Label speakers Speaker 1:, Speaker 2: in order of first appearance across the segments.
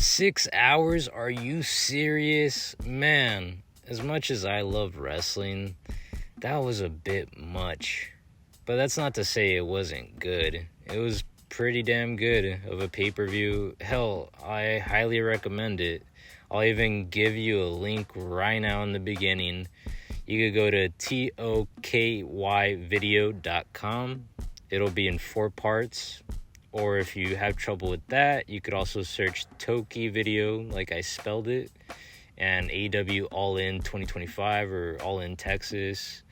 Speaker 1: 6 hours? Are you serious? Man, as much as I love wrestling, that was a bit much. But that's not to say it wasn't good. It was pretty damn good of a pay-per-view. Hell, I highly recommend it. I'll even give you a link right now in the beginning. You could go to tokayvideo.com. It'll be in 4 parts. Or if you have trouble with that, you could also search Toki Video, like I spelled it, and AEW All In 2025 or All In Texas,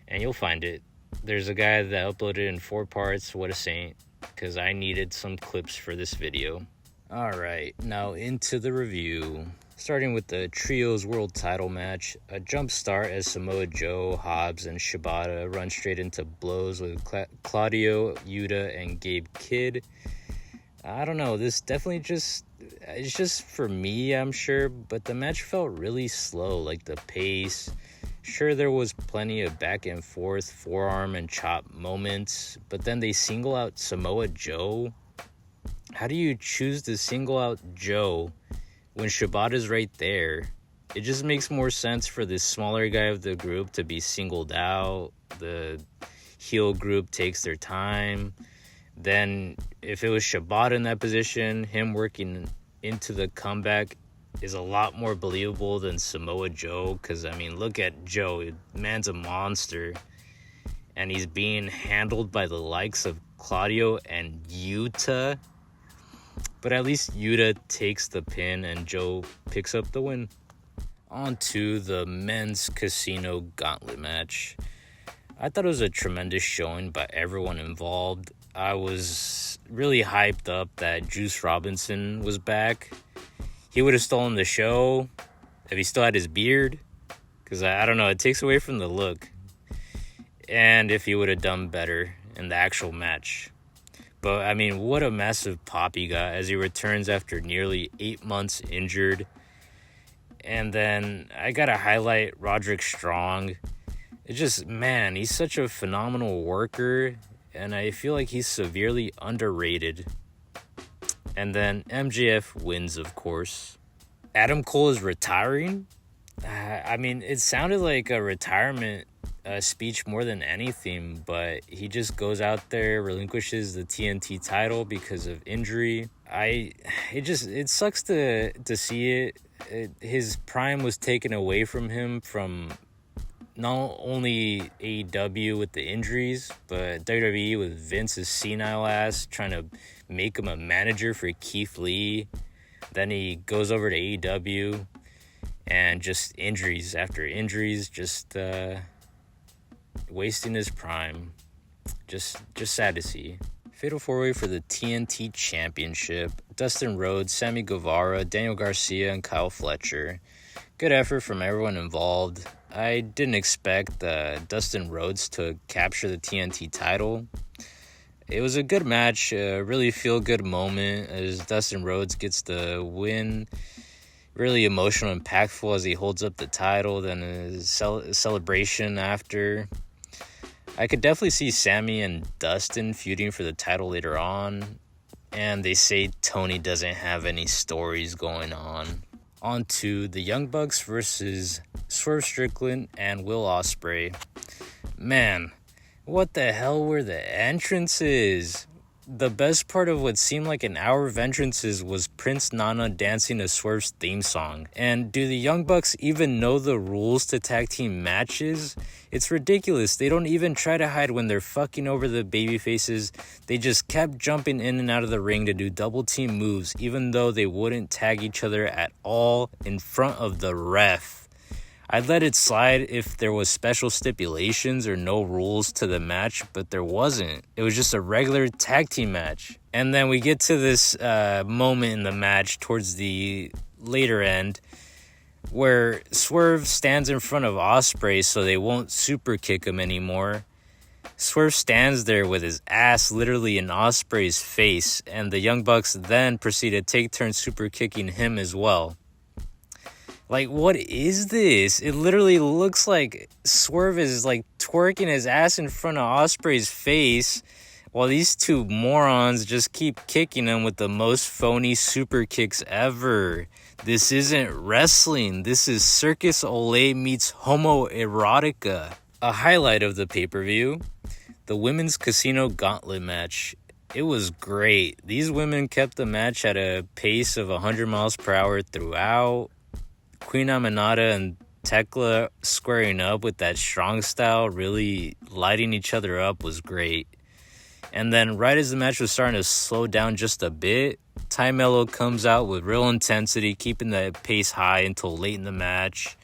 Speaker 1: and you'll find it. There's a guy that uploaded in 4 parts. What a saint, because I needed some clips for this video. Alright, now into the review. Starting with the Trios World Title match, a jump start as Samoa Joe, Hobbs, and Shibata run straight into blows with Claudio, Yuta, and Gabe Kidd. I don't know, this definitely it's just for me, I'm sure, but the match felt really slow, like the pace. Sure, there was plenty of back and forth, forearm and chop moments, but then they single out Samoa Joe. How do you choose to single out Joe when Shibata's right there? It just makes more sense for this smaller guy of the group to be singled out. The heel group takes their time. Then if it was Shibata in that position, him working into the comeback is a lot more believable than Samoa Joe. Because, I mean, look at Joe. Man's a monster. And he's being handled by the likes of Claudio and Yuta. But at least Yuta takes the pin and Joe picks up the win. On to the men's casino gauntlet match. I thought it was a tremendous showing by everyone involved. I was really hyped up that Juice Robinson was back. He would have stolen the show if he still had his beard. Because I don't know, it takes away from the look. And if he would have done better in the actual match. But, I mean, what a massive pop he got as he returns after nearly 8 months injured. And then I got to highlight Roderick Strong. It's just, man, he's such a phenomenal worker. And I feel like he's severely underrated. And then MJF wins, of course. Adam Cole is retiring? I mean, it sounded like a retirement speech more than anything, but he just goes out there, relinquishes the TNT title because of injury. It sucks to see it. His prime was taken away from him from not only AEW with the injuries, but WWE with Vince's senile ass trying to make him a manager for Keith Lee. Then he goes over to AEW and just injuries after injuries, just wasting his prime. Just sad to see. Fatal 4-way for the TNT Championship. Dustin Rhodes, Sammy Guevara, Daniel Garcia, and Kyle Fletcher. Good effort from everyone involved. I didn't expect Dustin Rhodes to capture the TNT title. It was a good match, a really feel-good moment as Dustin Rhodes gets the win. Really emotional and impactful as he holds up the title, then a celebration after. I could definitely see Sammy and Dustin feuding for the title later on. And they say Tony doesn't have any stories going on. On to the Young Bucks versus Swerve Strickland and Will Ospreay. Man, what the hell were the entrances? The best part of what seemed like an hour of entrances was Prince Nana dancing to Swerve's theme song. And do the Young Bucks even know the rules to tag team matches? It's ridiculous. They don't even try to hide when they're fucking over the babyfaces. They just kept jumping in and out of the ring to do double team moves, even though they wouldn't tag each other at all in front of the ref. I'd let it slide if there was special stipulations or no rules to the match, but there wasn't. It was just a regular tag team match. And then we get to this moment in the match towards the later end where Swerve stands in front of Ospreay so they won't super kick him anymore. Swerve stands there with his ass literally in Ospreay's face, and the Young Bucks then proceed to take turns super kicking him as well. Like, what is this? It literally looks like Swerve is, like, twerking his ass in front of Ospreay's face while these two morons just keep kicking him with the most phony super kicks ever. This isn't wrestling. This is Circus Olay meets homoerotica. A highlight of the pay-per-view, the women's casino gauntlet match. It was great. These women kept the match at a pace of 100 miles per hour throughout. Queen Aminata and Tekla squaring up with that strong style, really lighting each other up, was great. And then right as the match was starting to slow down just a bit, Ty Mello comes out with real intensity, keeping the pace high until late in the match.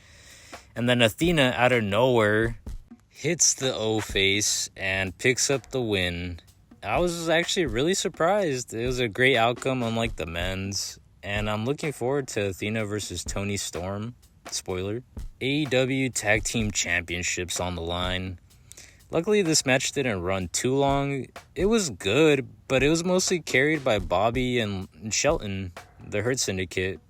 Speaker 1: And then Athena, out of nowhere, hits the O-face and picks up the win. I was actually really surprised. It was a great outcome, unlike the men's. And I'm looking forward to Athena versus Toni Storm. Spoiler. AEW Tag Team Championships on the line. Luckily, this match didn't run too long. It was good, but it was mostly carried by Bobby and Shelton, the Hurt Syndicate.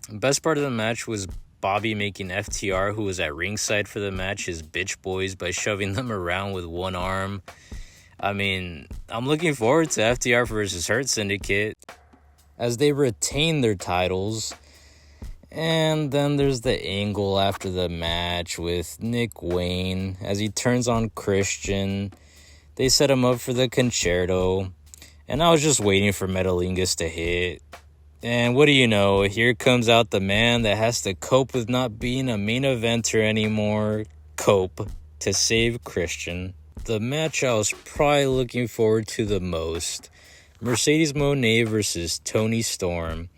Speaker 1: The best part of the match was Bobby making FTR, who was at ringside for the match, his bitch boys by shoving them around with one arm. I mean, I'm looking forward to FTR versus Hurt Syndicate as they retain their titles. And then there's the angle after the match with Nick Wayne as he turns on Christian. They set him up for the concerto. And I was just waiting for Metalingus to hit. And what do you know? Here comes out the man that has to cope with not being a main eventer anymore. Cope to save Christian. The match I was probably looking forward to the most. Mercedes Moné versus Toni Storm.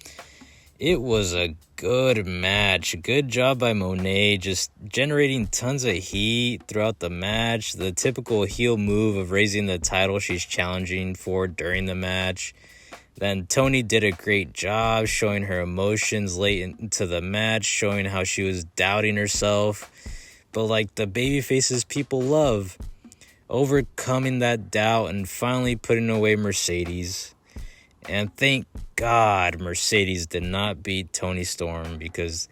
Speaker 1: It was a good match. Good job by Monet, just generating tons of heat throughout the match. The typical heel move of raising the title she's challenging for during the match. Then Toni did a great job showing her emotions late into the match, showing how she was doubting herself. But like the baby faces people love, overcoming that doubt and finally putting away Mercedes. And thank God Mercedes did not beat Toni Storm, because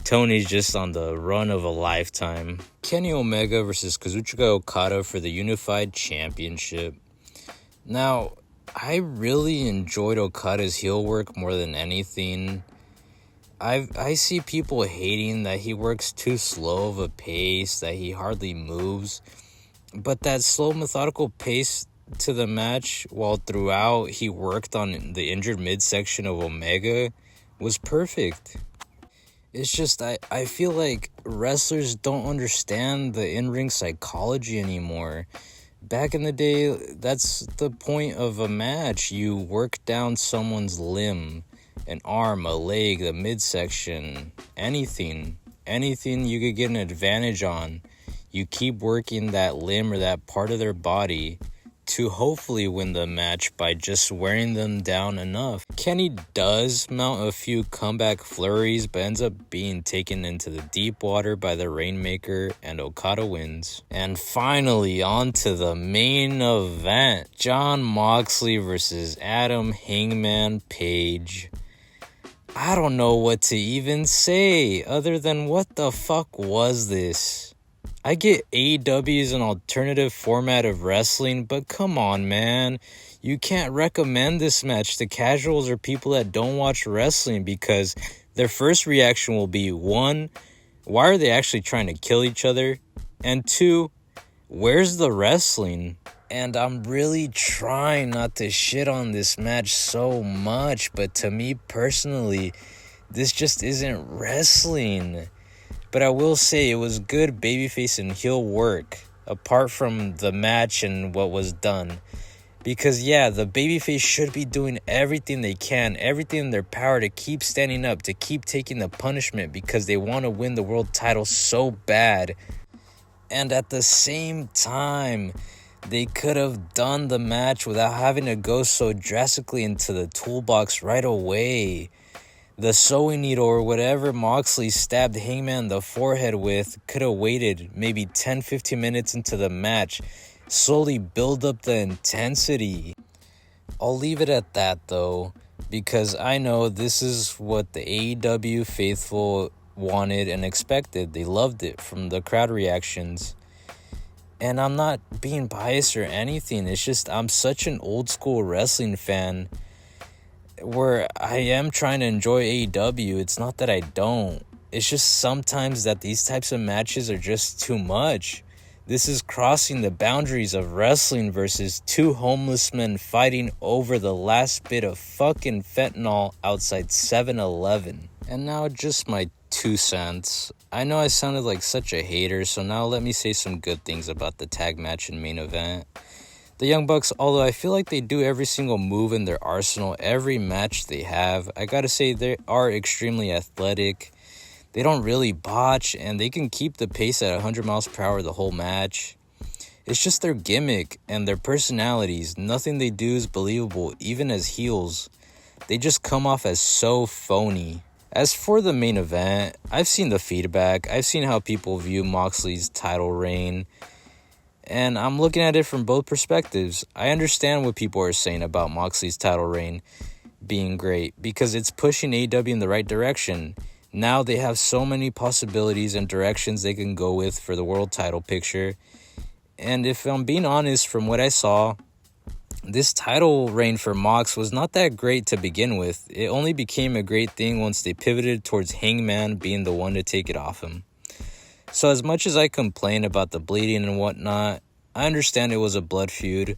Speaker 1: Tony's just on the run of a lifetime. Kenny Omega versus Kazuchika Okada for the Unified Championship. Now, I really enjoyed Okada's heel work more than anything. I see people hating that he works too slow of a pace, that he hardly moves. But that slow, methodical pace to the match, while throughout he worked on the injured midsection of Omega, was perfect. It's just, I feel like wrestlers don't understand the in-ring psychology anymore. Back in the day, that's the point of a match. You work down someone's limb, an arm, a leg, the midsection, anything you could get an advantage on. You keep working that limb or that part of their body to hopefully win the match by just wearing them down enough. Kenny does mount a few comeback flurries, but ends up being taken into the deep water by the Rainmaker, and Okada wins. And finally, on to the main event. Jon Moxley versus Adam Hangman Page. I don't know what to even say other than what the fuck was this? I get AEW is an alternative format of wrestling, but come on, man. You can't recommend this match to casuals or people that don't watch wrestling, because their first reaction will be, 1, why are they actually trying to kill each other? And 2, where's the wrestling? And I'm really trying not to shit on this match so much, but to me personally, this just isn't wrestling. But I will say it was good babyface and heel work, apart from the match and what was done. Because yeah, the babyface should be doing everything they can, everything in their power to keep standing up, to keep taking the punishment, because they want to win the world title so bad. And at the same time, they could have done the match without having to go so drastically into the toolbox right away. The sewing needle or whatever Moxley stabbed Hangman in the forehead with could have waited maybe 10-15 minutes into the match. Slowly build up the intensity. I'll leave it at that though, because I know this is what the AEW faithful wanted and expected. They loved it from the crowd reactions. And I'm not being biased or anything. It's just I'm such an old school wrestling fan where I am trying to enjoy AEW. It's not that I don't. It's just sometimes that these types of matches are just too much. This is crossing the boundaries of wrestling versus two homeless men fighting over the last bit of fucking fentanyl outside 7-Eleven. And now just my 2 cents. I know I sounded like such a hater, so now let me say some good things about the tag match and main event. The Young Bucks, although I feel like they do every single move in their arsenal, every match they have, I gotta say they are extremely athletic. They don't really botch, and they can keep the pace at 100 miles per hour the whole match. It's just their gimmick and their personalities. Nothing they do is believable, even as heels. They just come off as so phony. As for the main event, I've seen the feedback. I've seen how people view Moxley's title reign, and I'm looking at it from both perspectives. I understand what people are saying about Moxley's title reign being great because it's pushing AEW in the right direction. Now they have so many possibilities and directions they can go with for the world title picture. And if I'm being honest, from what I saw, this title reign for Mox was not that great to begin with. It only became a great thing once they pivoted towards Hangman being the one to take it off him. So as much as I complain about the bleeding and whatnot, I understand it was a blood feud.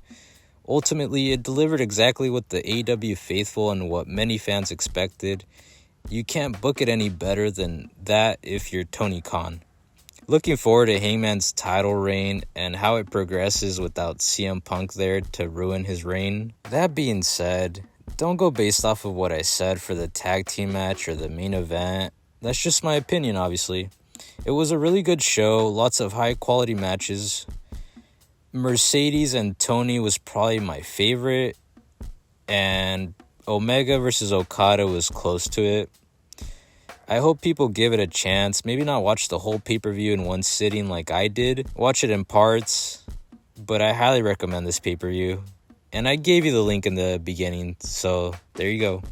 Speaker 1: Ultimately, it delivered exactly what the AEW faithful and what many fans expected. You can't book it any better than that if you're Tony Khan. Looking forward to Hangman's title reign and how it progresses without CM Punk there to ruin his reign. That being said, don't go based off of what I said for the tag team match or the main event. That's just my opinion, obviously. It was a really good show, lots of high quality matches. Mercedes and Tony was probably my favorite, and Omega versus Okada was close to it. I hope people give it a chance. Maybe not watch the whole pay-per-view in one sitting like I did. Watch it in parts. But I highly recommend this pay-per-view. And I gave you the link in the beginning, so there you go.